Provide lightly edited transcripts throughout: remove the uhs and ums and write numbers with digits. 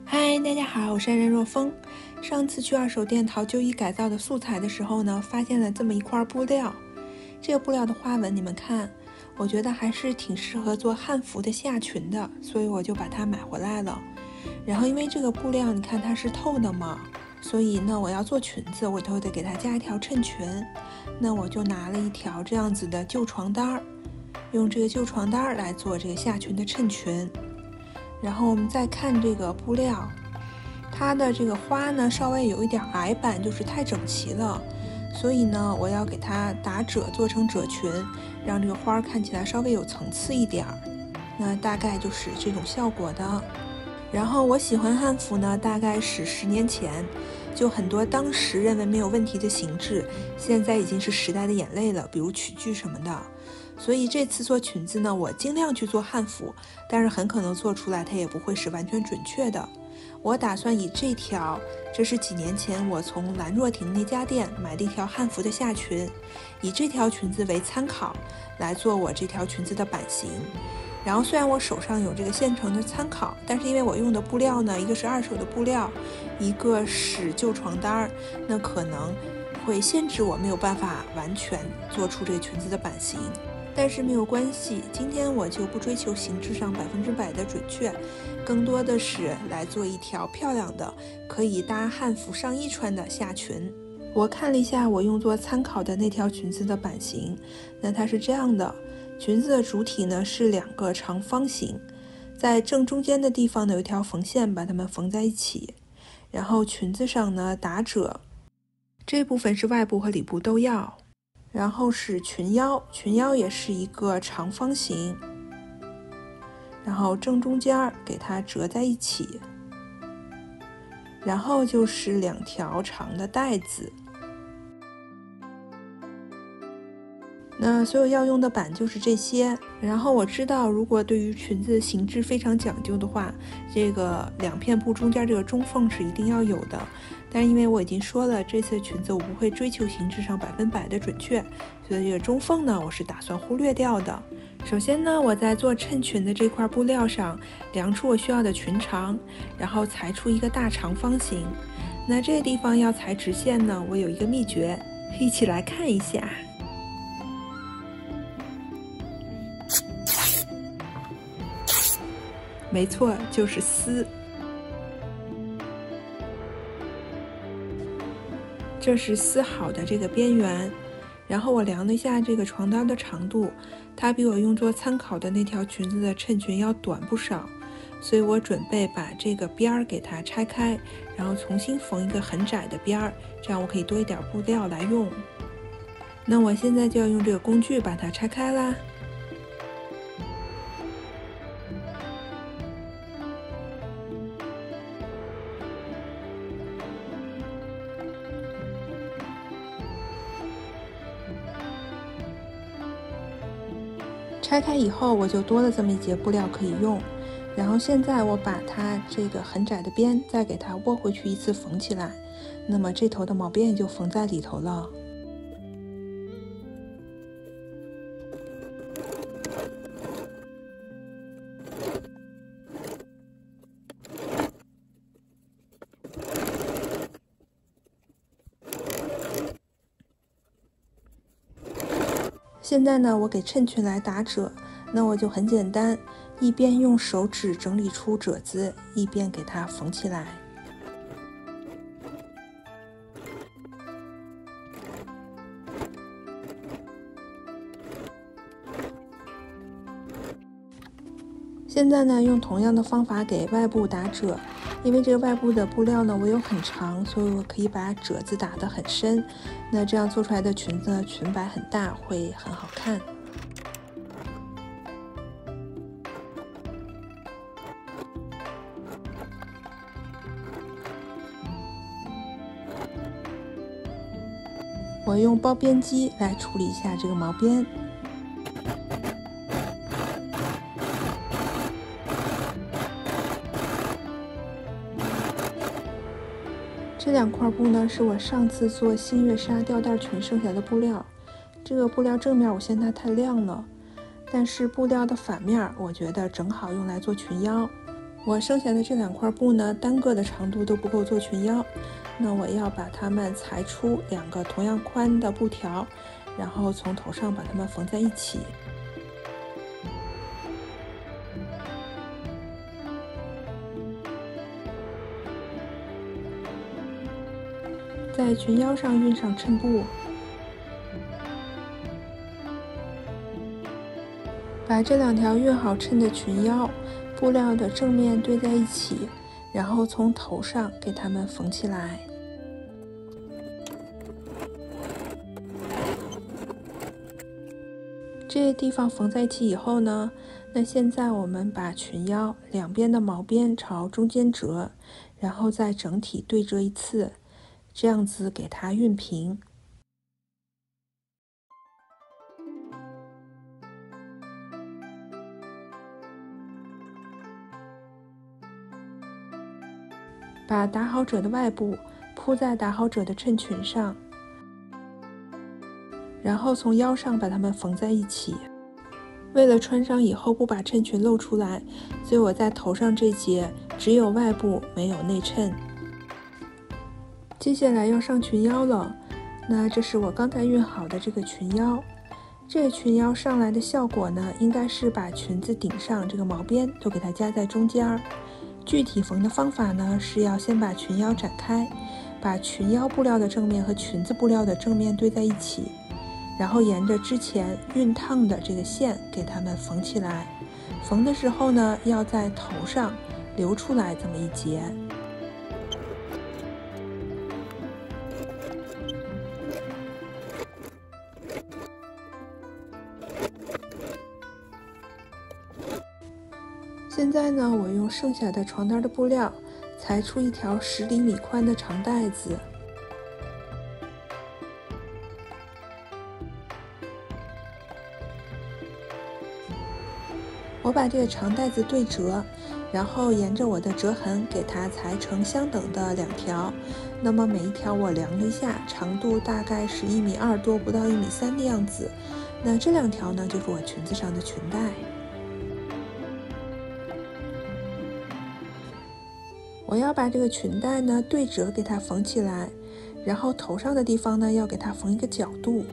嗨，大家好，我是安然若风。上次去二手店淘旧衣改造的素材的时候呢，发现了这么一块布料。这个布料的花纹你们看，我觉得还是挺适合做汉服的下裙的，所以我就把它买回来了。然后因为这个布料你看它是透的嘛，所以呢我要做裙子，我都得给它加一条衬裙。那我就拿了一条这样子的旧床单，用这个旧床单来做这个下裙的衬裙。然后我们再看这个布料，它的这个花呢稍微有一点矮板，就是太整齐了，所以呢我要给它打褶，做成褶裙，让这个花看起来稍微有层次一点。那大概就是这种效果的。然后我喜欢汉服呢，大概是10年前，就很多当时认为没有问题的形制，现在已经是时代的眼泪了，比如曲裾什么的。所以这次做裙子呢，我尽量去做汉服，但是很可能做出来它也不会是完全准确的。我打算以这条，这是几年前我从兰若亭那家店买的一条汉服的下裙，以这条裙子为参考来做我这条裙子的版型。然后虽然我手上有这个现成的参考，但是因为我用的布料呢，一个是二手的布料，一个是旧床单，那可能会限制我没有办法完全做出这个裙子的版型。但是没有关系，今天我就不追求形制上100%的准确，更多的是来做一条漂亮的可以搭汉服上衣穿的下裙。我看了一下我用作参考的那条裙子的版型，那它是这样的，裙子的主体呢是2个长方形，在正中间的地方呢有一条缝线把它们缝在一起，然后裙子上呢打褶，这部分是外部和里部都要。然后是裙腰，裙腰也是一个长方形，然后正中间给它折在一起，然后就是2条长的带子。那所有要用的板就是这些。然后我知道，如果对于裙子形制非常讲究的话，这个2片布中间这个中缝是一定要有的。但是因为我已经说了，这次裙子我不会追求形制上100%的准确，所以这个中缝呢，我是打算忽略掉的。首先呢，我在做衬裙的这块布料上量出我需要的裙长，然后裁出一个大长方形。那这个地方要裁直线呢，我有一个秘诀，一起来看一下。没错，就是丝。这是丝好的这个边缘，然后我量了一下这个床单的长度，它比我用作参考的那条裙子的衬裙要短不少，所以我准备把这个边儿给它拆开，然后重新缝一个很窄的边儿，这样我可以多一点布料来用。那我现在就要用这个工具把它拆开啦。拆开以后我就多了这么一截布料可以用，然后现在我把它这个很窄的边再给它窝回去一次缝起来，那么这头的毛边也就缝在里头了。现在呢，我给衬裙来打褶，那我就很简单，一边用手指整理出褶子，一边给它缝起来。现在呢，用同样的方法给外部打褶，因为这个外部的布料呢我有很长，所以我可以把褶子打得很深，那这样做出来的裙子呢，裙摆很大，会很好看。我用包边机来处理一下这个毛边。这2块布呢，是我上次做新月纱吊带裙剩下的布料。这个布料正面我嫌它太亮了，但是布料的反面我觉得正好用来做裙腰。我剩下的这2块布呢，单个的长度都不够做裙腰，那我要把它们裁出2个同样宽的布条，然后从头上把它们缝在一起。在裙腰上熨上衬布，把这2条熨好衬的裙腰布料的正面对在一起，然后从头上给它们缝起来。这些地方缝在一起以后呢，那现在我们把裙腰2边的毛边朝中间折，然后再整体对折一次，这样子给它熨平。把打好褶的外部铺在打好褶的衬裙上，然后从腰上把它们缝在一起。为了穿上以后不把衬裙露出来，所以我在头上这节只有外部没有内衬。接下来要上裙腰了，那这是我刚才熨好的这个裙腰。这个裙腰上来的效果呢，应该是把裙子顶上这个毛边都给它夹在中间。具体缝的方法呢，是要先把裙腰展开，把裙腰布料的正面和裙子布料的正面对在一起，然后沿着之前熨烫的这个线给它们缝起来。缝的时候呢，要在头上留出来这么一截。现在呢，我用剩下的床单的布料裁出一条10厘米宽的长带子，我把这个长带子对折，然后沿着我的折痕给它裁成相等的2条。那么每一条我量了一下，长度大概是1.2米多，不到1.3米的样子。那这2条呢，就是我裙子上的裙带。我要把这个裙带呢对折给它缝起来，然后头上的地方呢要给它缝一个角度。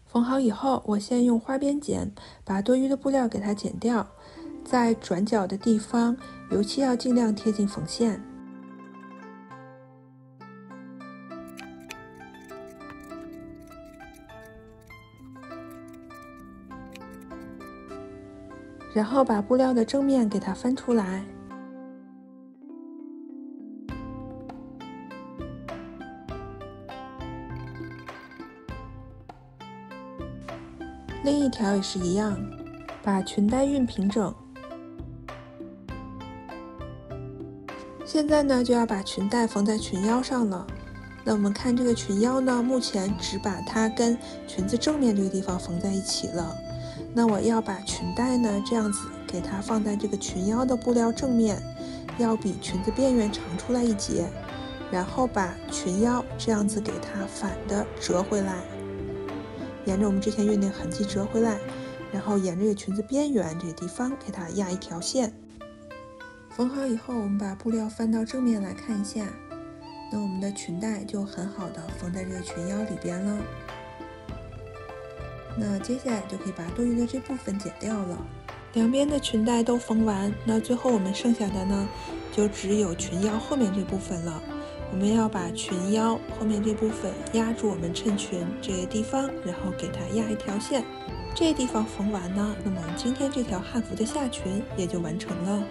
缝好以后，我先用花边剪把多余的布料给它剪掉，在转角的地方油漆要尽量贴近缝线。然后把布料的正面给它翻出来，另一条也是一样，把裙带熨平整。现在呢，就要把裙带缝在裙腰上了。那我们看这个裙腰呢，目前只把它跟裙子正面这个地方缝在一起了。那我要把裙带呢这样子给它放在这个裙腰的布料正面，要比裙子边缘长出来一截，然后把裙腰这样子给它反的折回来，沿着我们之前熨那个痕迹折回来，然后沿着这个裙子边缘这个地方给它压一条线。缝好以后，我们把布料翻到正面来看一下，那我们的裙带就很好的缝在这个裙腰里边了。那接下来就可以把多余的这部分剪掉了。2边的裙带都缝完，那最后我们剩下的呢，就只有裙腰后面这部分了。我们要把裙腰后面这部分压住我们衬裙这个地方，然后给它压一条线。这个地方缝完呢，那么我们今天这条汉服的下裙也就完成了。